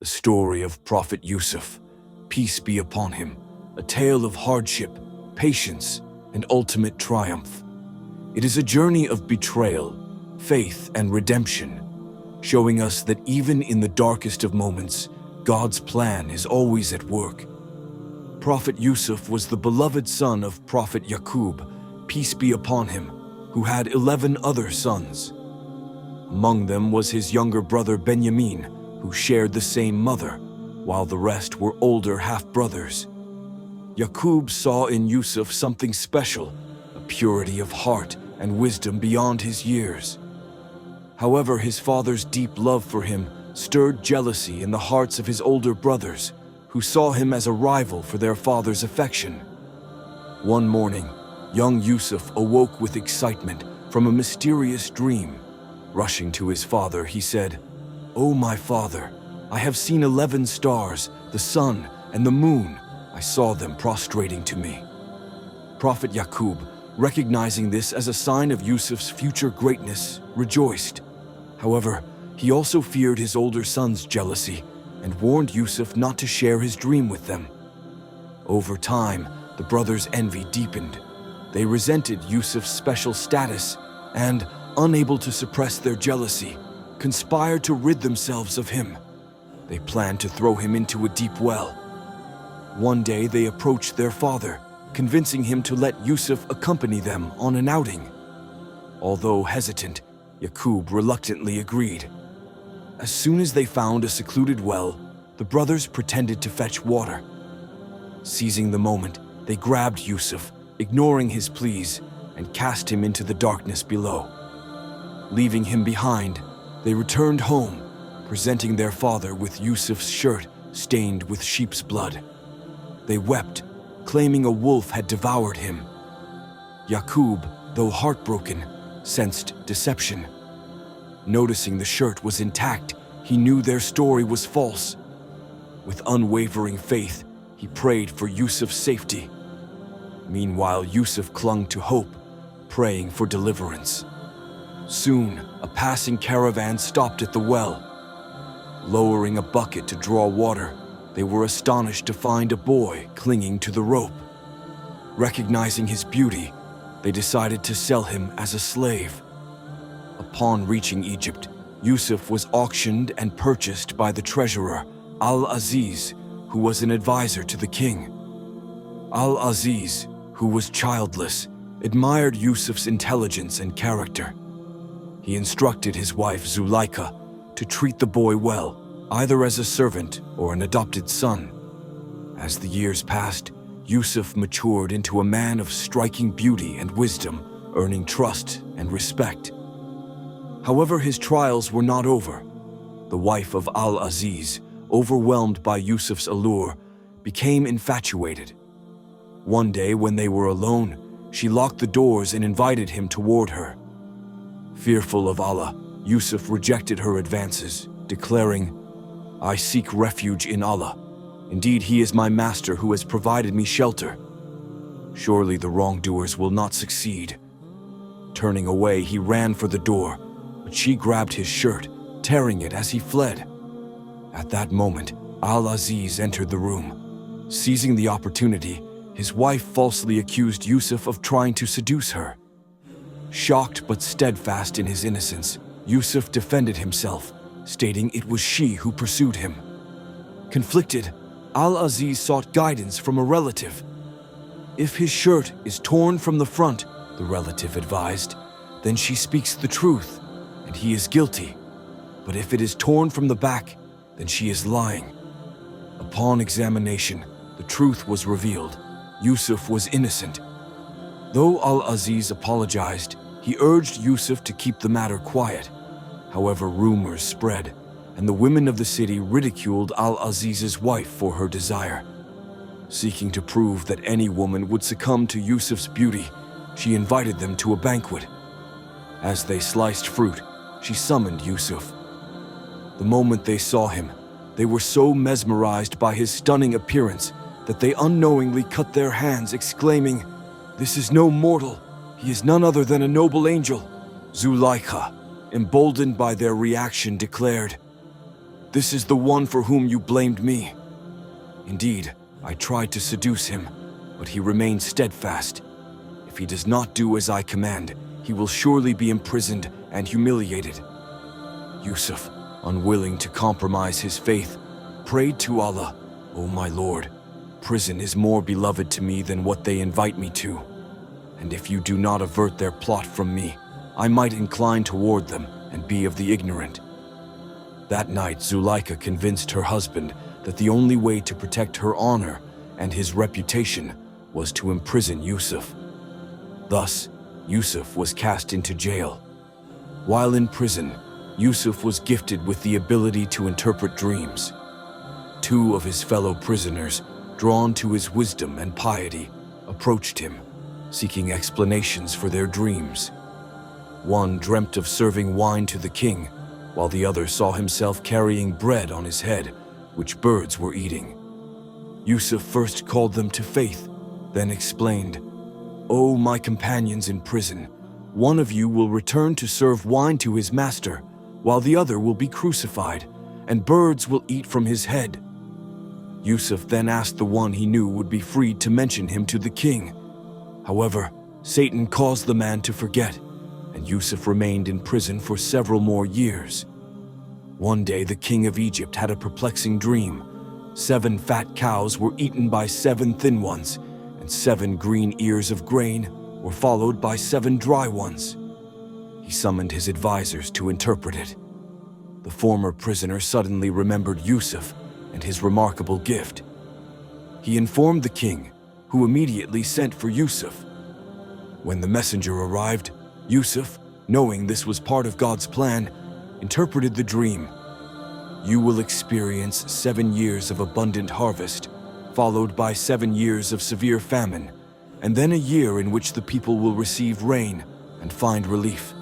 The story of Prophet Yusuf, peace be upon him, a tale of hardship, patience, and ultimate triumph. It is a journey of betrayal, faith, and redemption, showing us that even in the darkest of moments, God's plan is always at work. Prophet Yusuf was the beloved son of Prophet Yaqub, peace be upon him, who had 11 other sons. Among them was his younger brother Benjamin, who shared the same mother, while the rest were older half-brothers. Yaqub saw in Yusuf something special, a purity of heart and wisdom beyond his years. However, his father's deep love for him stirred jealousy in the hearts of his older brothers, who saw him as a rival for their father's affection. One morning, young Yusuf awoke with excitement from a mysterious dream. Rushing to his father, he said, "Oh, my father, I have seen 11 stars, the sun and the moon. I saw them prostrating to me." Prophet Yaqub, recognizing this as a sign of Yusuf's future greatness, rejoiced. However, he also feared his older son's jealousy and warned Yusuf not to share his dream with them. Over time, the brothers' envy deepened. They resented Yusuf's special status and, unable to suppress their jealousy, conspired to rid themselves of him. They planned to throw him into a deep well. One day they approached their father, convincing him to let Yusuf accompany them on an outing. Although hesitant, Yaqub reluctantly agreed. As soon as they found a secluded well, the brothers pretended to fetch water. Seizing the moment, they grabbed Yusuf, ignoring his pleas, and cast him into the darkness below. Leaving him behind, they returned home, presenting their father with Yusuf's shirt stained with sheep's blood. They wept, claiming a wolf had devoured him. Yaqub, though heartbroken, sensed deception. Noticing the shirt was intact, he knew their story was false. With unwavering faith, he prayed for Yusuf's safety. Meanwhile, Yusuf clung to hope, praying for deliverance. Soon, a passing caravan stopped at the well. Lowering a bucket to draw water, they were astonished to find a boy clinging to the rope. Recognizing his beauty, they decided to sell him as a slave. Upon reaching Egypt, Yusuf was auctioned and purchased by the treasurer, Al-Aziz, who was an advisor to the king. Al-Aziz, who was childless, admired Yusuf's intelligence and character. He instructed his wife Zuleika to treat the boy well, either as a servant or an adopted son. As the years passed, Yusuf matured into a man of striking beauty and wisdom, earning trust and respect. However, his trials were not over. The wife of Al-Aziz, overwhelmed by Yusuf's allure, became infatuated. One day, when they were alone, she locked the doors and invited him toward her. Fearful of Allah, Yusuf rejected her advances, declaring, "I seek refuge in Allah. Indeed, He is my master who has provided me shelter. Surely the wrongdoers will not succeed." Turning away, he ran for the door, but she grabbed his shirt, tearing it as he fled. At that moment, Al-Aziz entered the room. Seizing the opportunity, his wife falsely accused Yusuf of trying to seduce her. Shocked but steadfast in his innocence, Yusuf defended himself, stating it was she who pursued him. Conflicted, Al-Aziz sought guidance from a relative. "If his shirt is torn from the front," the relative advised, "then she speaks the truth, and he is guilty. But if it is torn from the back, then she is lying." Upon examination, the truth was revealed. Yusuf was innocent. Though Al-Aziz apologized, he urged Yusuf to keep the matter quiet. However, rumors spread, and the women of the city ridiculed Al-Aziz's wife for her desire. Seeking to prove that any woman would succumb to Yusuf's beauty, she invited them to a banquet. As they sliced fruit, she summoned Yusuf. The moment they saw him, they were so mesmerized by his stunning appearance that they unknowingly cut their hands, exclaiming, "This is no mortal. He is none other than a noble angel." Zuleika, emboldened by their reaction, declared, This is the one for whom you blamed me. Indeed, I tried to seduce him, but he remained steadfast. If he does not do as I command, he will surely be imprisoned and humiliated." Yusuf, unwilling to compromise his faith, prayed to Allah, "O my Lord, prison is more beloved to me than what they invite me to. And if you do not avert their plot from me, I might incline toward them and be of the ignorant." That night, Zuleika convinced her husband that the only way to protect her honor and his reputation was to imprison Yusuf. Thus, Yusuf was cast into jail. While in prison, Yusuf was gifted with the ability to interpret dreams. Two of his fellow prisoners, drawn to his wisdom and piety, approached him, seeking explanations for their dreams. One dreamt of serving wine to the king, while the other saw himself carrying bread on his head, which birds were eating. Yusuf first called them to faith, then explained, "O my companions in prison, one of you will return to serve wine to his master, while the other will be crucified, and birds will eat from his head." Yusuf then asked the one he knew would be freed to mention him to the king. However, Satan caused the man to forget, and Yusuf remained in prison for several more years. One day the king of Egypt had a perplexing dream. 7 fat cows were eaten by 7 thin ones, and 7 green ears of grain were followed by 7 dry ones. He summoned his advisors to interpret it. The former prisoner suddenly remembered Yusuf and his remarkable gift. He informed the king, who immediately sent for Yusuf. When the messenger arrived, Yusuf, knowing this was part of God's plan, interpreted the dream. "You will experience 7 years of abundant harvest, followed by 7 years of severe famine, and then a year in which the people will receive rain and find relief."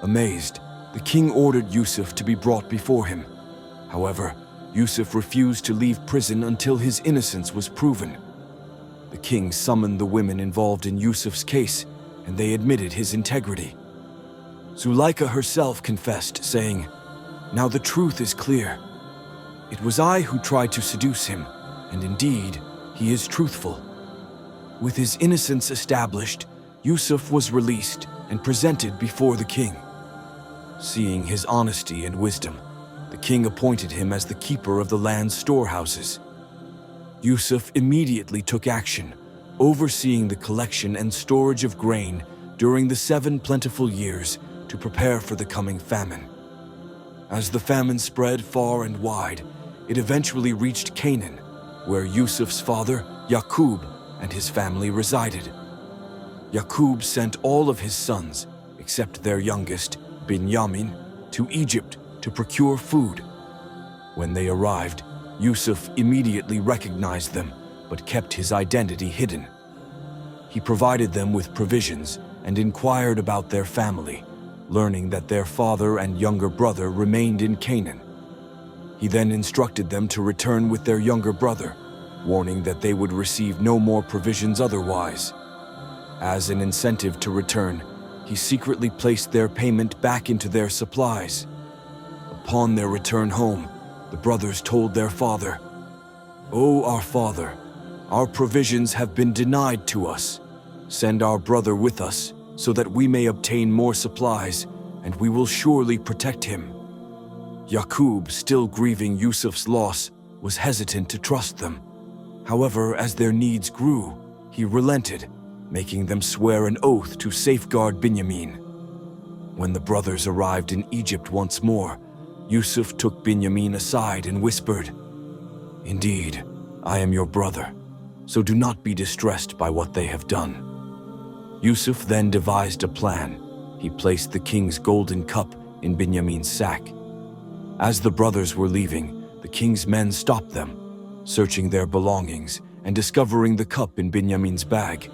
Amazed, the king ordered Yusuf to be brought before him. However, Yusuf refused to leave prison until his innocence was proven. The king summoned the women involved in Yusuf's case, and they admitted his integrity. Zuleika herself confessed, saying, "Now the truth is clear. It was I who tried to seduce him, and indeed, he is truthful." With his innocence established, Yusuf was released and presented before the king. Seeing his honesty and wisdom, the king appointed him as the keeper of the land's storehouses. Yusuf immediately took action, overseeing the collection and storage of grain during the 7 plentiful years to prepare for the coming famine. As the famine spread far and wide, it eventually reached Canaan, where Yusuf's father, Yaqub, and his family resided. Yaqub sent all of his sons, except their youngest, Binyamin, to Egypt to procure food. When they arrived, Yusuf immediately recognized them, but kept his identity hidden. He provided them with provisions and inquired about their family, learning that their father and younger brother remained in Canaan. He then instructed them to return with their younger brother, warning that they would receive no more provisions otherwise. As an incentive to return, he secretly placed their payment back into their supplies. Upon their return home, the brothers told their father, "O our father, our provisions have been denied to us. Send our brother with us, so that we may obtain more supplies, and we will surely protect him." Yaqub, still grieving Yusuf's loss, was hesitant to trust them. However, as their needs grew, he relented, making them swear an oath to safeguard Binyamin. When the brothers arrived in Egypt once more, Yusuf took Binyamin aside and whispered, "Indeed, I am your brother, so do not be distressed by what they have done." Yusuf then devised a plan. He placed the king's golden cup in Binyamin's sack. As the brothers were leaving, the king's men stopped them, searching their belongings and discovering the cup in Binyamin's bag.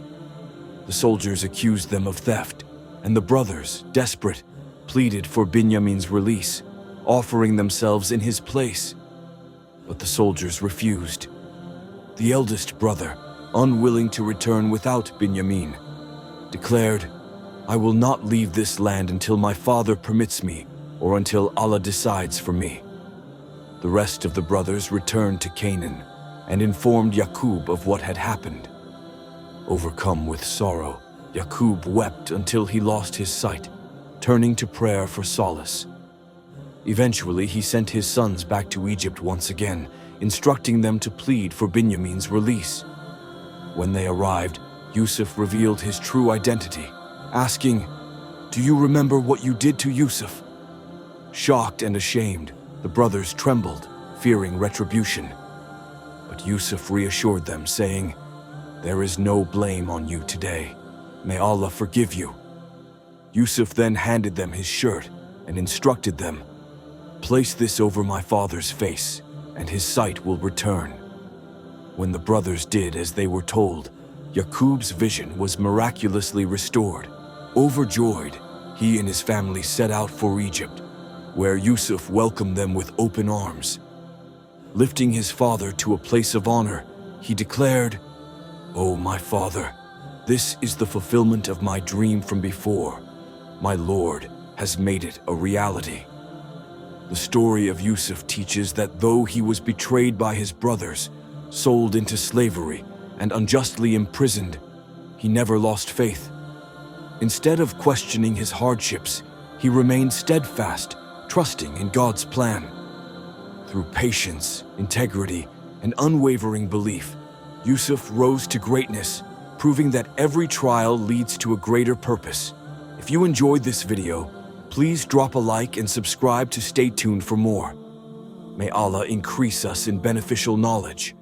The soldiers accused them of theft, and the brothers, desperate, pleaded for Binyamin's release, offering themselves in his place. But the soldiers refused. The eldest brother, unwilling to return without Binyamin, declared, "I will not leave this land until my father permits me, or until Allah decides for me." The rest of the brothers returned to Canaan and informed Yaqub of what had happened. Overcome with sorrow, Yaqub wept until he lost his sight, turning to prayer for solace. Eventually, he sent his sons back to Egypt once again, instructing them to plead for Binyamin's release. When they arrived, Yusuf revealed his true identity, asking, "Do you remember what you did to Yusuf?" Shocked and ashamed, the brothers trembled, fearing retribution. But Yusuf reassured them, saying, "There is no blame on you today. May Allah forgive you." Yusuf then handed them his shirt and instructed them, "Place this over my father's face, and his sight will return." When the brothers did as they were told, Yaqub's vision was miraculously restored. Overjoyed, he and his family set out for Egypt, where Yusuf welcomed them with open arms. Lifting his father to a place of honor, he declared, "O my father, this is the fulfillment of my dream from before. My Lord has made it a reality." The story of Yusuf teaches that though he was betrayed by his brothers, sold into slavery, and unjustly imprisoned, he never lost faith. Instead of questioning his hardships, he remained steadfast, trusting in God's plan. Through patience, integrity, and unwavering belief, Yusuf rose to greatness, proving that every trial leads to a greater purpose. If you enjoyed this video, please drop a like and subscribe to stay tuned for more. May Allah increase us in beneficial knowledge.